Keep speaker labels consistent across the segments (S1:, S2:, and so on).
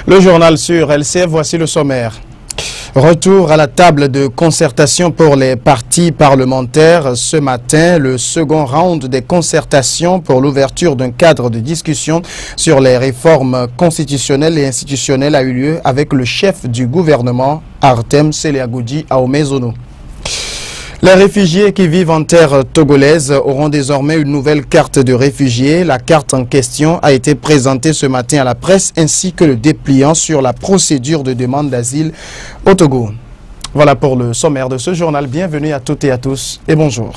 S1: Le journal sur LCF, voici le sommaire. Retour à la table de concertation pour les partis parlementaires. Ce matin, le second round des concertations pour l'ouverture d'un cadre de discussion sur les réformes constitutionnelles et institutionnelles a eu lieu avec le chef du gouvernement, Artem Seleagoudi Aomezono. Les réfugiés qui vivent en terre togolaise auront désormais une nouvelle carte de réfugiés. La carte en question a été présentée ce matin à la presse ainsi que le dépliant sur la procédure de demande d'asile au Togo. Voilà pour le sommaire de ce journal. Bienvenue à toutes et à tous et bonjour.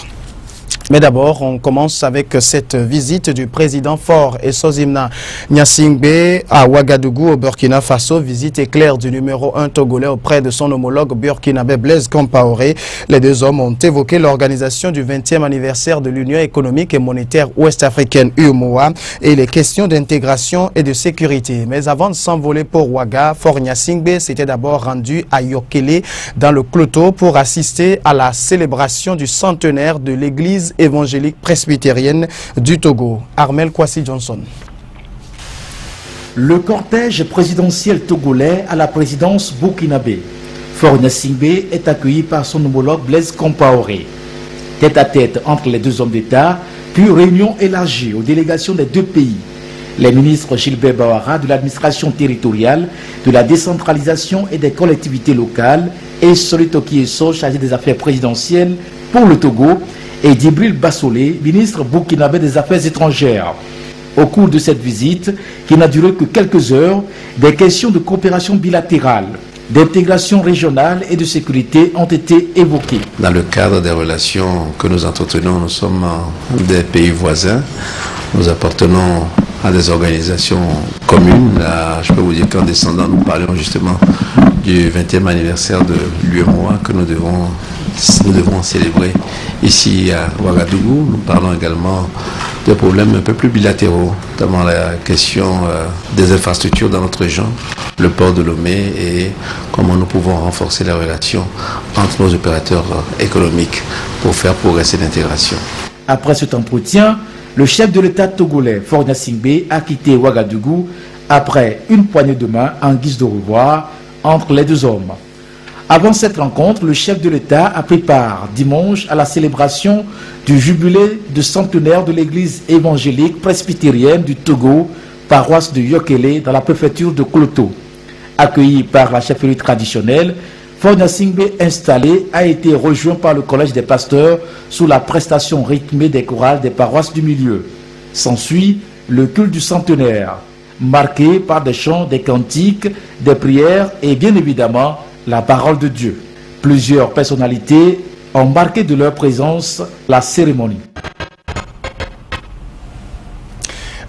S1: Mais d'abord, on commence avec cette visite du président Faure Essozimna Gnassingbé à Ouagadougou au Burkina Faso. Visite éclair du numéro 1 togolais auprès de son homologue burkinabé Blaise Compaoré. Les deux hommes ont évoqué l'organisation du 20e anniversaire de l'Union économique et monétaire ouest-africaine UEMOA et les questions d'intégration et de sécurité. Mais avant de s'envoler pour Ouaga, Faure Gnassingbé s'était d'abord rendu à Yokélé dans le Cloto pour assister à la célébration du centenaire de l'église évangélique presbytérienne du Togo. Armel Kwasi Johnson.
S2: Le cortège présidentiel togolais à la présidence burkinabé. Faure Gnassingbé est accueilli par son homologue Blaise Compaoré. Tête à tête entre les deux hommes d'État, puis réunion élargie aux délégations des deux pays. Les ministres Gilbert Bawara de l'administration territoriale, de la décentralisation et des collectivités locales et Soli Tokieso, chargé des affaires présidentielles pour le Togo, et Djibril Bassolé, ministre burkinabé des Affaires étrangères. Au cours de cette visite, qui n'a duré que quelques heures, des questions de coopération bilatérale, d'intégration régionale et de sécurité ont été évoquées.
S3: Dans le cadre des relations que nous entretenons, nous sommes des pays voisins. Nous appartenons à des organisations communes. Là, je peux vous dire qu'en descendant, nous parlions justement du 20e anniversaire de l'UEMOA que nous devons célébrer ici à Ouagadougou. Nous parlons également de problèmes un peu plus bilatéraux, notamment la question des infrastructures dans notre région, le port de Lomé et comment nous pouvons renforcer les relations entre nos opérateurs économiques pour faire progresser l'intégration.
S2: Après cet entretien, le chef de l'État togolais, Faure Gnassingbé, a quitté Ouagadougou après une poignée de main en guise de revoir entre les deux hommes. Avant cette rencontre, le chef de l'État a pris part dimanche à la célébration du jubilé de centenaire de l'église évangélique presbytérienne du Togo, paroisse de Yokélé, dans la préfecture de Cloto. Accueilli par la chefferie traditionnelle, Faure Gnassingbé installé a été rejoint par le collège des pasteurs sous la prestation rythmée des chorales des paroisses du milieu. S'ensuit le culte du centenaire, marqué par des chants, des cantiques, des prières et bien évidemment la parole de Dieu. Plusieurs personnalités ont marqué de leur présence la cérémonie.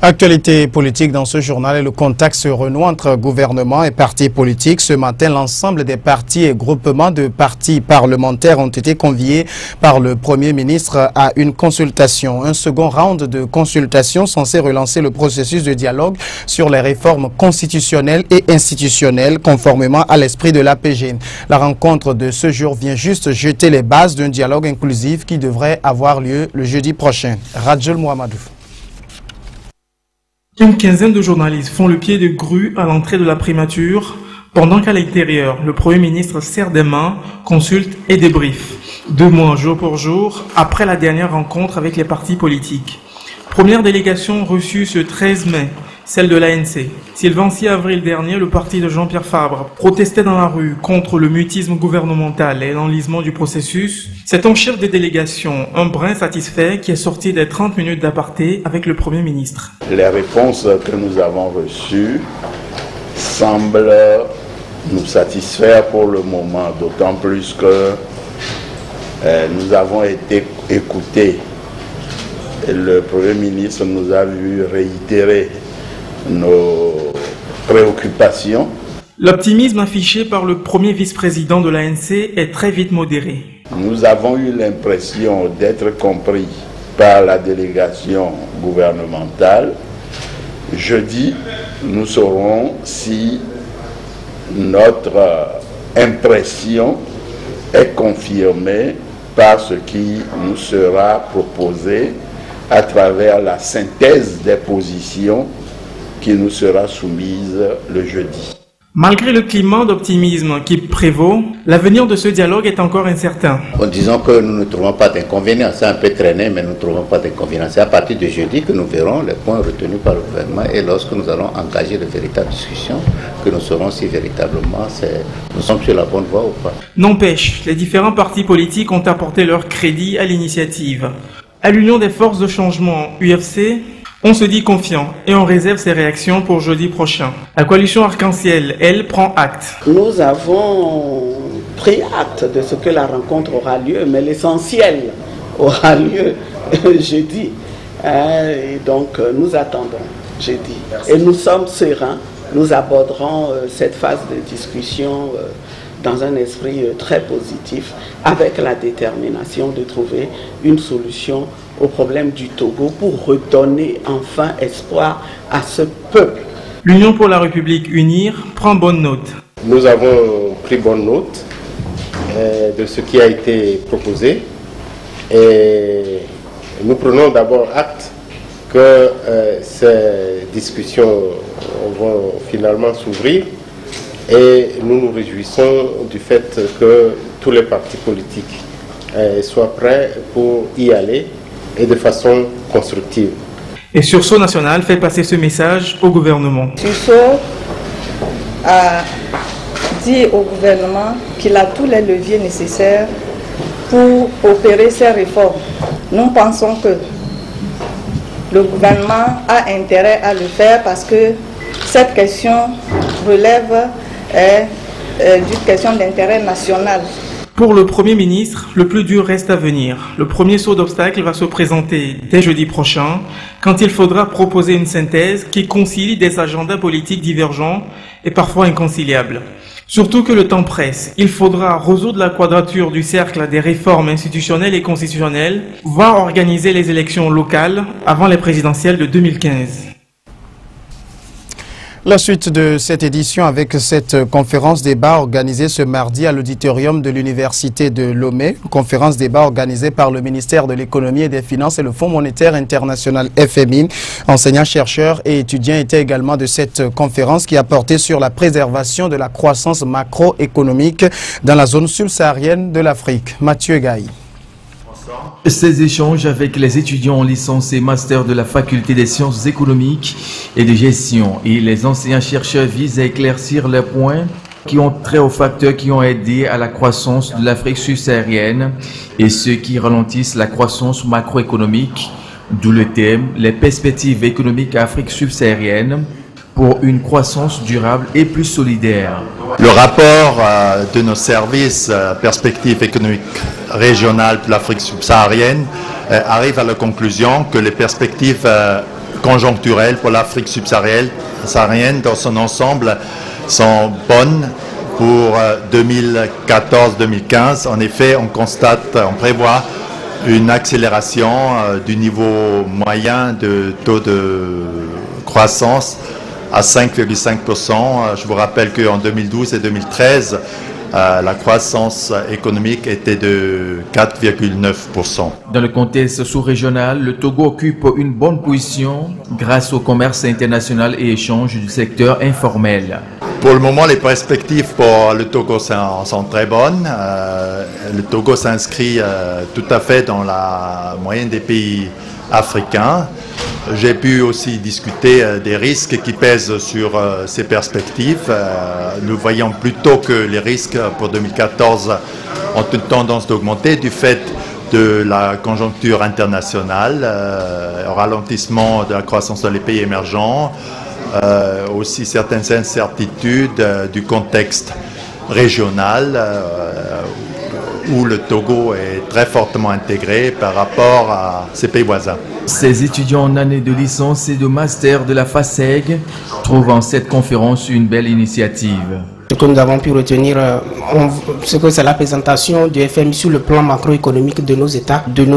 S1: Actualité politique dans ce journal et le contact se renoue entre gouvernement et partis politiques. Ce matin, l'ensemble des partis et groupements de partis parlementaires ont été conviés par le Premier ministre à une consultation. Un second round de consultation censé relancer le processus de dialogue sur les réformes constitutionnelles et institutionnelles conformément à l'esprit de l'APG. La rencontre de ce jour vient juste jeter les bases d'un dialogue inclusif qui devrait avoir lieu le jeudi prochain. Radjel Mohamedou.
S4: Une quinzaine de journalistes font le pied de grue à l'entrée de la primature, pendant qu'à l'extérieur, le Premier ministre serre des mains, consulte et débriefe. 2 mois jour pour jour, après la dernière rencontre avec les partis politiques. Première délégation reçue ce 13 mai, celle de l'ANC. Si le 26 avril dernier, le parti de Jean-Pierre Fabre protestait dans la rue contre le mutisme gouvernemental et l'enlisement du processus, c'est un chef de délégation, un brin satisfait, qui est sorti des 30 minutes d'aparté avec le Premier ministre.
S5: Les réponses que nous avons reçues semblent nous satisfaire pour le moment, d'autant plus que nous avons été écoutés. Le Premier ministre nous a vu réitérer nos préoccupations.
S4: L'optimisme affiché par le premier vice-président de l'ANC est très vite modéré.
S5: Nous avons eu l'impression d'être compris par la délégation gouvernementale. Jeudi, nous saurons si notre impression est confirmée par ce qui nous sera proposé à travers la synthèse des positions qui nous sera soumise le jeudi.
S4: Malgré le climat d'optimisme qui prévaut, l'avenir de ce dialogue est encore incertain.
S6: En disant que nous ne trouvons pas d'inconvénients, c'est un peu traîné, mais nous ne trouvons pas d'inconvénients. C'est à partir de jeudi que nous verrons les points retenus par le gouvernement et lorsque nous allons engager de véritables discussions, que nous saurons si véritablement nous sommes sur la bonne voie ou pas.
S4: N'empêche, les différents partis politiques ont apporté leur crédit à l'initiative. À l'Union des forces de changement, UFC, on se dit confiant et on réserve ses réactions pour jeudi prochain. La coalition Arc-en-Ciel, elle, prend acte.
S7: Nous avons pris acte de ce que la rencontre aura lieu, mais l'essentiel aura lieu jeudi. Et donc nous attendons jeudi. Et nous sommes sereins. Nous aborderons cette phase de discussion dans un esprit très positif, avec la détermination de trouver une solution au problème du Togo pour redonner enfin espoir à ce peuple.
S4: L'Union pour la République UNIR prend bonne note.
S8: Nous avons pris bonne note de ce qui a été proposé et nous prenons d'abord acte que ces discussions vont finalement s'ouvrir et nous nous réjouissons du fait que tous les partis politiques soient prêts pour y aller et de façon constructive.
S4: Et Sursaut National fait passer ce message au gouvernement.
S9: Sursaut a dit au gouvernement qu'il a tous les leviers nécessaires pour opérer ces réformes. Nous pensons que le gouvernement a intérêt à le faire parce que cette question relève d'une question d'intérêt national.
S4: Pour le Premier ministre, le plus dur reste à venir. Le premier saut d'obstacle va se présenter dès jeudi prochain, quand il faudra proposer une synthèse qui concilie des agendas politiques divergents et parfois inconciliables. Surtout que le temps presse. Il faudra résoudre la quadrature du cercle des réformes institutionnelles et constitutionnelles, voire organiser les élections locales avant les présidentielles de 2015.
S1: La suite de cette édition avec cette conférence débat organisée ce mardi à l'auditorium de l'Université de Lomé. Conférence débat organisée par le ministère de l'Économie et des Finances et le Fonds monétaire international FMI. Enseignants, chercheurs et étudiants étaient également de cette conférence qui a porté sur la préservation de la croissance macroéconomique dans la zone subsaharienne de l'Afrique. Mathieu Gaï.
S2: Ces échanges avec les étudiants en licence et master de la faculté des sciences économiques et de gestion et les enseignants-chercheurs visent à éclaircir les points qui ont trait aux facteurs qui ont aidé à la croissance de l'Afrique subsaharienne et ceux qui ralentissent la croissance macroéconomique, d'où le thème « Les perspectives économiques à Afrique subsaharienne pour une croissance durable et plus solidaire ».
S10: Le rapport de nos services perspectives économiques régionales de l'Afrique subsaharienne arrive à la conclusion que les perspectives conjoncturelles pour l'Afrique subsaharienne dans son ensemble sont bonnes pour 2014-2015. En effet, on prévoit une accélération du niveau moyen de taux de croissance à 5,5%. Je vous rappelle qu'en 2012 et 2013, la croissance économique était de 4,9%.
S2: Dans le contexte sous-régional, le Togo occupe une bonne position grâce au commerce international et échange du secteur informel.
S10: Pour le moment, les perspectives pour le Togo sont très bonnes. Le Togo s'inscrit tout à fait dans la moyenne des pays africains. J'ai pu aussi discuter des risques qui pèsent sur ces perspectives. Nous voyons plutôt que les risques pour 2014 ont une tendance d'augmenter du fait de la conjoncture internationale, ralentissement de la croissance dans les pays émergents, aussi certaines incertitudes du contexte régional où le Togo est très fortement intégré par rapport à ses pays voisins.
S2: Ces étudiants en année de licence et de master de la FASEG trouvent en cette conférence une belle initiative.
S11: Ce que nous avons pu retenir, c'est la présentation du FMI sur le plan macroéconomique de nos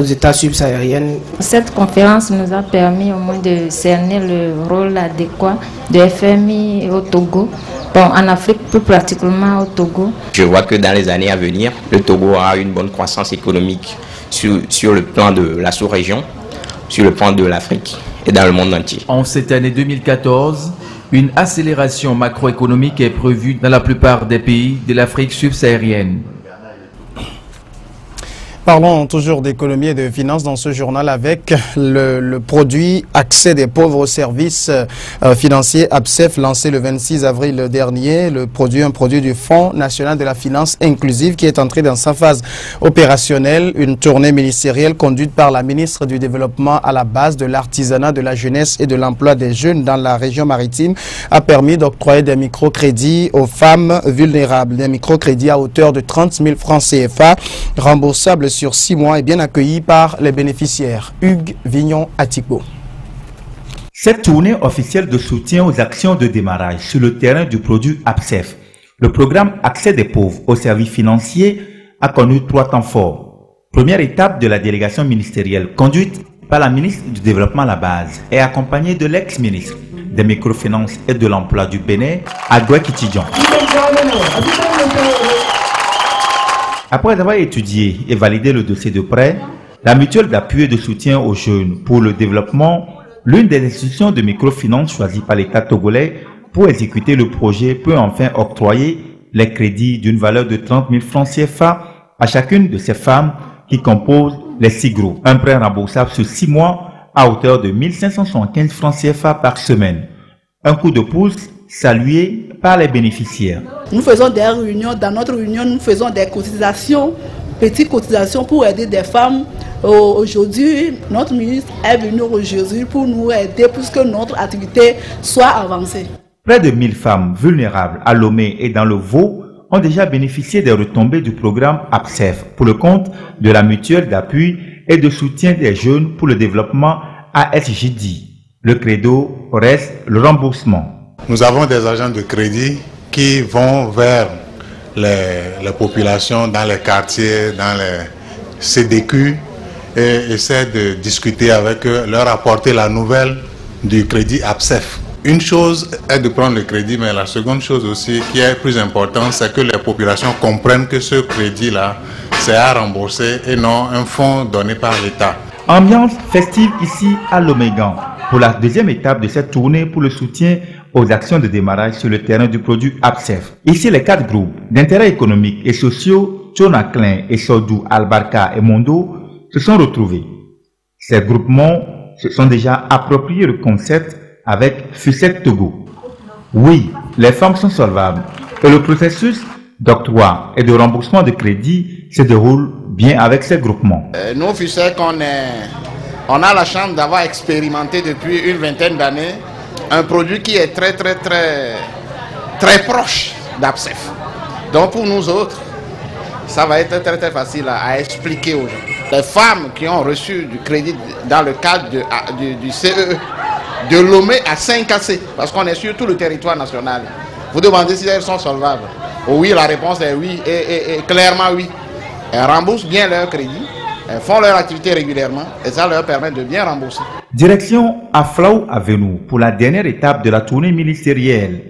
S11: États subsahariens.
S12: Cette conférence nous a permis au moins de cerner le rôle adéquat du FMI au Togo. Bon, en Afrique, plus particulièrement au Togo.
S13: Je vois que dans les années à venir, le Togo aura une bonne croissance économique sur le plan de la sous-région, sur le plan de l'Afrique et dans le monde entier.
S2: En cette année 2014, Une accélération macroéconomique est prévue dans la plupart des pays de l'Afrique subsaharienne.
S1: Parlons toujours d'économie et de finances dans ce journal avec le produit Accès des pauvres aux services financiers APSEF lancé le 26 avril dernier. Un produit du Fonds national de la finance inclusive qui est entré dans sa phase opérationnelle. Une tournée ministérielle conduite par la ministre du Développement à la base de l'artisanat, de la jeunesse et de l'emploi des jeunes dans la région maritime a permis d'octroyer des microcrédits aux femmes vulnérables. Des microcrédits à hauteur de 30 000 francs CFA remboursables sur 6 mois et bien accueillis par les bénéficiaires. Hugues Vignon-Atikbo.
S14: Cette tournée officielle de soutien aux actions de démarrage sur le terrain du produit APSEF, le programme Accès des pauvres aux services financiers, a connu 3 temps forts. Première étape de la délégation ministérielle conduite par la ministre du Développement à la base et accompagnée de l'ex-ministre des microfinances et de l'emploi du Bénin, Adoué Kitidjon. Après avoir étudié et validé le dossier de prêt, la mutuelle d'appui et de soutien aux jeunes pour le développement, l'une des institutions de microfinance choisies par l'État togolais pour exécuter le projet, peut enfin octroyer les crédits d'une valeur de 30 000 francs CFA à chacune de ces femmes qui composent les 6 groupes. Un prêt remboursable sur 6 mois à hauteur de 1 575 francs CFA par semaine. Un coup de pouce salué par les bénéficiaires.
S15: Nous faisons des réunions, dans notre réunion nous faisons des cotisations, petites cotisations pour aider des femmes. Aujourd'hui, notre ministre est venu aujourd'hui pour nous aider pour que notre activité soit avancée.
S14: Près de 1000 femmes vulnérables à Lomé et dans le Vaud ont déjà bénéficié des retombées du programme APSEF pour le compte de la mutuelle d'appui et de soutien des jeunes pour le développement ASJD. Le credo reste le remboursement.
S16: Nous avons des agents de crédit qui vont vers les populations dans les quartiers, dans les CDQ et essaient de discuter avec eux, leur apporter la nouvelle du crédit APSEF. Une chose est de prendre le crédit, mais la seconde chose aussi qui est plus importante, c'est que les populations comprennent que ce crédit-là, c'est à rembourser et non un fonds donné par l'État.
S14: Ambiance festive ici à Lomégan pour la deuxième étape de cette tournée pour le soutien aux actions de démarrage sur le terrain du produit APSEF. Ici, les 4 groupes d'intérêt économique et sociaux, Tchonaclin et Sodou, Albarka et Mondo, se sont retrouvés. Ces groupements se sont déjà appropriés le concept avec FUSEC Togo. Oui, les femmes sont solvables et le processus d'octroi et de remboursement de crédit se déroule bien avec ces groupements.
S17: Nous, FUSEC, on a la chance d'avoir expérimenté depuis une vingtaine d'années un produit qui est très proche d'APSEF. Donc pour nous autres, ça va être très facile à expliquer aux gens. Les femmes qui ont reçu du crédit dans le cadre du CEE de Lomé à 5AC, parce qu'on est sur tout le territoire national, vous demandez si elles sont solvables. Oui, la réponse est oui, et clairement oui. Elles remboursent bien leur crédit, elles font leur activité régulièrement et ça leur permet de bien rembourser.
S14: Direction Aflaou Avenue pour la dernière étape de la tournée ministérielle.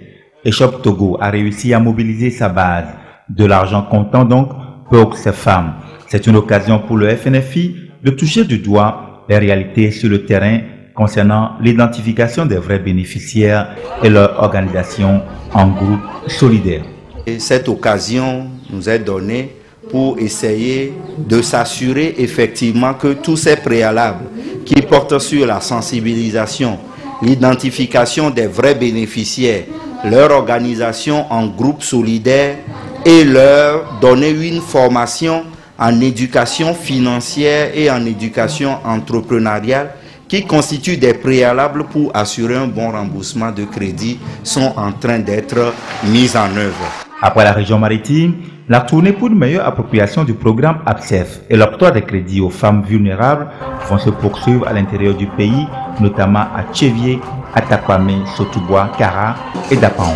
S14: Eshop Togo a réussi à mobiliser sa base. De l'argent comptant donc pour ces femmes. C'est une occasion pour le FNFI de toucher du doigt les réalités sur le terrain concernant l'identification des vrais bénéficiaires et leur organisation en groupe solidaire.
S18: Et cette occasion nous est donnée pour essayer de s'assurer effectivement que tous ces préalables qui portent sur la sensibilisation, l'identification des vrais bénéficiaires, leur organisation en groupe solidaire et leur donner une formation en éducation financière et en éducation entrepreneuriale qui constituent des préalables pour assurer un bon remboursement de crédit sont en train d'être mis en œuvre.
S14: Après la région maritime, la tournée pour une meilleure appropriation du programme APSEF et l'octroi des crédits aux femmes vulnérables vont se poursuivre à l'intérieur du pays, notamment à Tchévier, Atakwame, Sotoubois, Kara et Dapaon.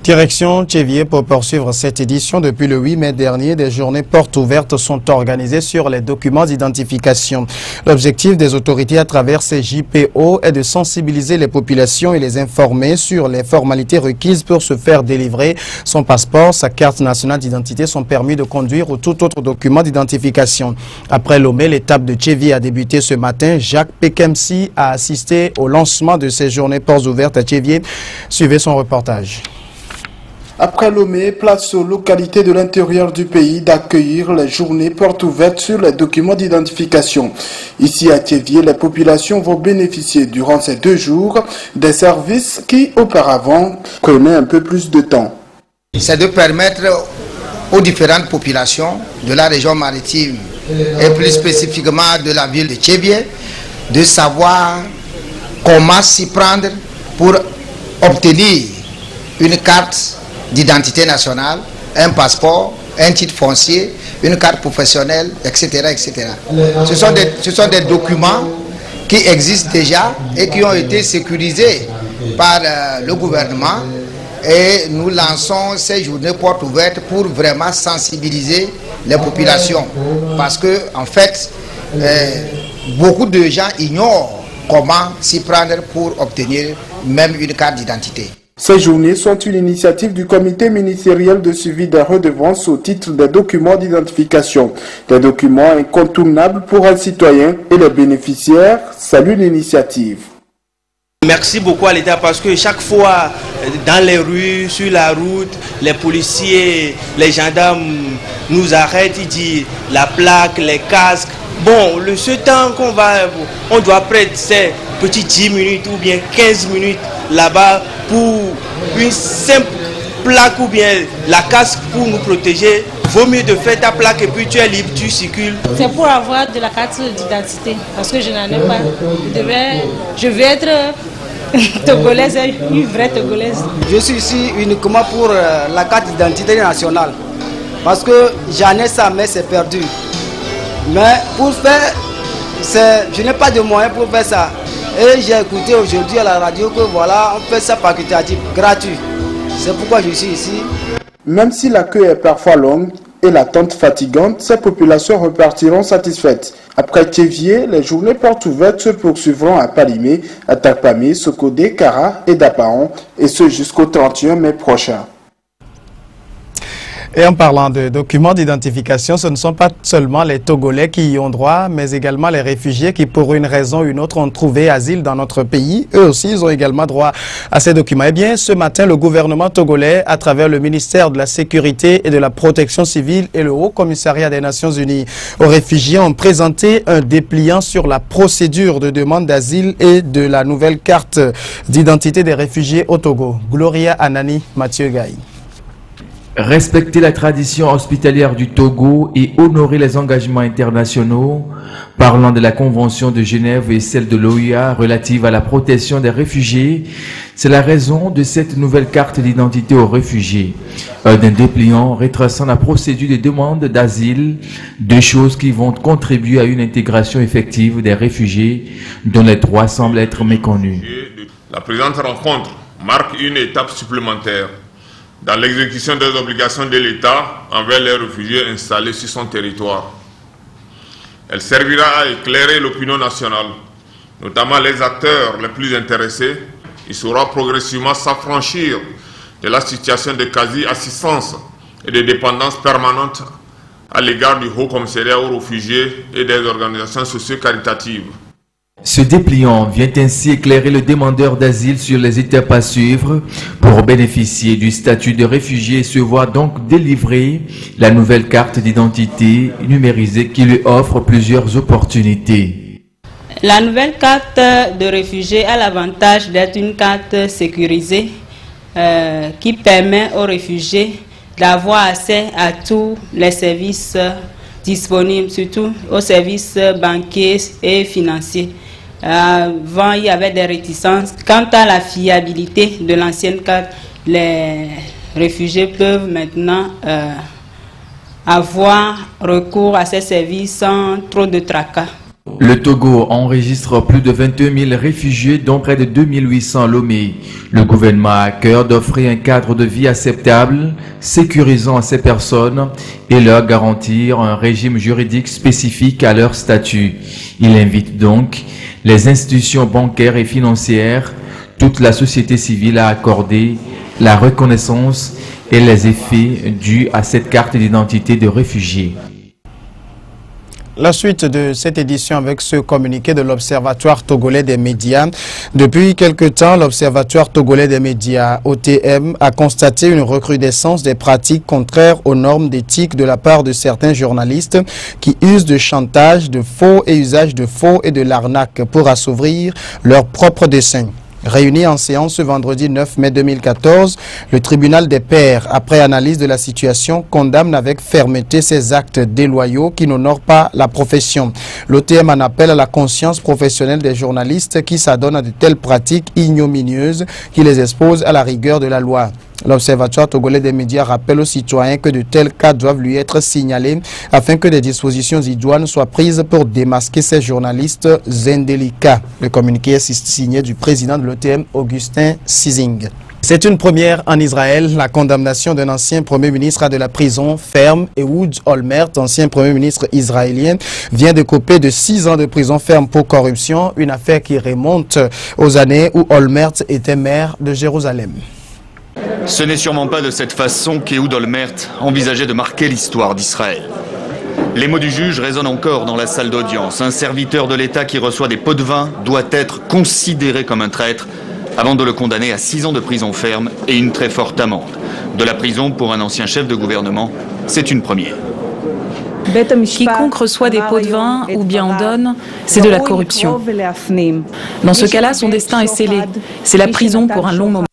S1: Direction Tchévié pour poursuivre cette édition. Depuis le 8 mai dernier, des journées portes ouvertes sont organisées sur les documents d'identification. L'objectif des autorités à travers ces JPO est de sensibiliser les populations et les informer sur les formalités requises pour se faire délivrer son passeport, sa carte nationale d'identité, son permis de conduire ou tout autre document d'identification. Après Lomé, l'étape de Tchévié a débuté ce matin. Jacques Pekemsi a assisté au lancement de ces journées portes ouvertes à Tchévié. Suivez son reportage.
S19: Après Lomé, place aux localités de l'intérieur du pays d'accueillir les journées portes ouvertes sur les documents d'identification. Ici à Tchévié, les populations vont bénéficier durant ces 2 jours des services qui auparavant prenaient un peu plus de temps.
S20: C'est de permettre aux différentes populations de la région maritime et plus spécifiquement de la ville de Tchévié de savoir comment s'y prendre pour obtenir une carte d'identité nationale, un passeport, un titre foncier, une carte professionnelle, etc. etc. Ce sont des documents qui existent déjà et qui ont été sécurisés par le gouvernement. Et nous lançons ces journées portes ouvertes pour vraiment sensibiliser les populations. Parce que, en fait, beaucoup de gens ignorent comment s'y prendre pour obtenir même une carte d'identité.
S19: Ces journées sont une initiative du comité ministériel de suivi des redevances au titre des documents d'identification. Des documents incontournables pour un citoyen et les bénéficiaires saluent l'initiative.
S21: Merci beaucoup à l'État parce que chaque fois dans les rues, sur la route, les policiers, les gendarmes nous arrêtent, ils disent la plaque, les casques. Bon, ce temps on doit prendre ces petits 10 minutes ou bien 15 minutes là-bas pour une simple plaque ou bien la casque pour nous protéger. Vaut mieux de faire ta plaque et puis tu es libre, tu circules.
S22: C'est pour avoir de la carte d'identité parce que je n'en ai pas. Je vais être togolaise, une vraie togolaise.
S23: Je suis ici uniquement pour la carte d'identité nationale parce que j'en ai ça mais c'est perdu. Mais pour faire, je n'ai pas de moyens pour faire ça. Et j'ai écouté aujourd'hui à la radio que voilà, on fait ça facultatif, gratuit. C'est pourquoi je suis ici.
S19: Même si l'accueil est parfois long et l'attente fatigante, ces populations repartiront satisfaites. Après Tchévié, les journées portes ouvertes se poursuivront à Palimé, à Takpamé, Sokodé, Kara et Dapaon, et ce jusqu'au 31 mai prochain.
S1: Et en parlant de documents d'identification, ce ne sont pas seulement les Togolais qui y ont droit, mais également les réfugiés qui, pour une raison ou une autre, ont trouvé asile dans notre pays. Eux aussi, ils ont également droit à ces documents. Eh bien, ce matin, le gouvernement togolais, à travers le ministère de la Sécurité et de la Protection civile et le Haut Commissariat des Nations Unies aux réfugiés, ont présenté un dépliant sur la procédure de demande d'asile et de la nouvelle carte d'identité des réfugiés au Togo. Gloria Anani, Mathieu Gaï.
S2: Respecter la tradition hospitalière du Togo et honorer les engagements internationaux, parlant de la Convention de Genève et celle de l'OUA relative à la protection des réfugiés, c'est la raison de cette nouvelle carte d'identité aux réfugiés. D'un dépliant retraçant la procédure de demande d'asile, 2 choses qui vont contribuer à une intégration effective des réfugiés dont les droits semblent être méconnus.
S24: La présente rencontre marque une étape supplémentaire dans l'exécution des obligations de l'État envers les réfugiés installés sur son territoire. Elle servira à éclairer l'opinion nationale, notamment les acteurs les plus intéressés. Il saura progressivement s'affranchir de la situation de quasi-assistance et de dépendance permanente à l'égard du Haut Commissariat aux réfugiés et des organisations socio-caritatives.
S2: Ce dépliant vient ainsi éclairer le demandeur d'asile sur les étapes à suivre pour bénéficier du statut de réfugié et se voir donc délivrer la nouvelle carte d'identité numérisée qui lui offre plusieurs opportunités.
S25: La nouvelle carte de réfugié a l'avantage d'être une carte sécurisée qui permet aux réfugiés d'avoir accès à tous les services disponibles, surtout aux services bancaires et financiers. Avant, il y avait des réticences. Quant à la fiabilité de l'ancienne carte, les réfugiés peuvent maintenant avoir recours à ces services sans trop de tracas.
S2: Le Togo enregistre plus de 22 000 réfugiés, dont près de 2800 Lomé. Le gouvernement a à cœur d'offrir un cadre de vie acceptable, sécurisant à ces personnes et leur garantir un régime juridique spécifique à leur statut. Il invite donc les institutions bancaires et financières, toute la société civile à accorder la reconnaissance et les effets dus à cette carte d'identité de réfugié.
S1: La suite de cette édition avec ce communiqué de l'Observatoire togolais des médias. Depuis quelque temps, l'Observatoire togolais des médias, OTM, a constaté une recrudescence des pratiques contraires aux normes d'éthique de la part de certains journalistes qui usent de chantage, de faux et usage de faux et de l'arnaque pour assouvir leurs propres desseins. Réuni en séance ce vendredi 9 mai 2014, le tribunal des pairs, après analyse de la situation, condamne avec fermeté ces actes déloyaux qui n'honorent pas la profession. L'OTM en appelle à la conscience professionnelle des journalistes qui s'adonnent à de telles pratiques ignominieuses qui les exposent à la rigueur de la loi. L'Observatoire togolais des médias rappelle aux citoyens que de tels cas doivent lui être signalés afin que des dispositions idoines soient prises pour démasquer ces journalistes indélicats. Le communiqué est signé du président de l'OTM, Augustin Sizing. C'est une première en Israël, la condamnation d'un ancien Premier ministre à de la prison ferme. Ehud Olmert, ancien Premier ministre israélien, vient de couper de 6 ans de prison ferme pour corruption, une affaire qui remonte aux années où Olmert était maire de Jérusalem.
S3: Ce n'est sûrement pas de cette façon qu'Ehud Olmert envisageait de marquer l'histoire d'Israël. Les mots du juge résonnent encore dans la salle d'audience. Un serviteur de l'État qui reçoit des pots de vin doit être considéré comme un traître avant de le condamner à 6 ans de prison ferme et une très forte amende. De la prison pour un ancien chef de gouvernement, c'est une première.
S5: Quiconque reçoit des pots de vin ou bien en donne, c'est de la corruption. Dans ce cas-là, son destin est scellé. C'est la prison pour un long moment.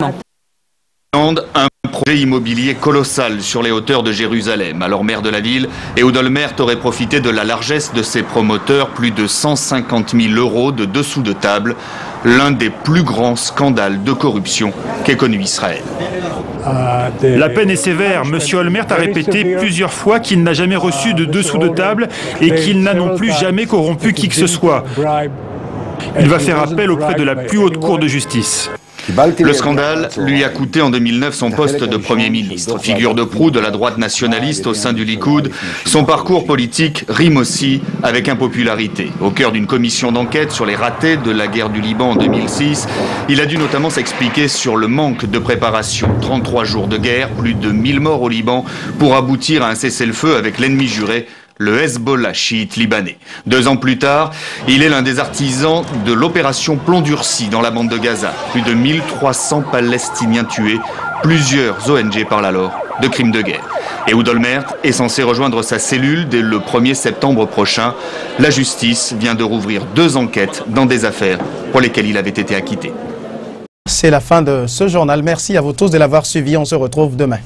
S3: Un projet immobilier colossal sur les hauteurs de Jérusalem. Alors maire de la ville, Ehud Olmert aurait profité de la largesse de ses promoteurs, plus de 150 000 € de dessous de table, l'un des plus grands scandales de corruption qu'ait connu Israël.
S6: La peine est sévère. Monsieur Olmert a répété plusieurs fois qu'il n'a jamais reçu de dessous de table et qu'il n'a non plus jamais corrompu qui que ce soit. Il va faire appel auprès de la plus haute cour de justice.
S3: Le scandale lui a coûté en 2009 son poste de Premier ministre. Figure de proue de la droite nationaliste au sein du Likoud, son parcours politique rime aussi avec impopularité. Au cœur d'une commission d'enquête sur les ratés de la guerre du Liban en 2006, il a dû notamment s'expliquer sur le manque de préparation. 33 jours de guerre, plus de 1000 morts au Liban pour aboutir à un cessez-le-feu avec l'ennemi juré, le Hezbollah chiite libanais. 2 ans plus tard, il est l'un des artisans de l'opération Plomb Durci dans la bande de Gaza. Plus de 1300 Palestiniens tués, plusieurs ONG parlent alors de crimes de guerre. Ehud Olmert est censé rejoindre sa cellule dès le 1er septembre prochain. La justice vient de rouvrir 2 enquêtes dans des affaires pour lesquelles il avait été acquitté.
S1: C'est la fin de ce journal. Merci à vous tous de l'avoir suivi. On se retrouve demain.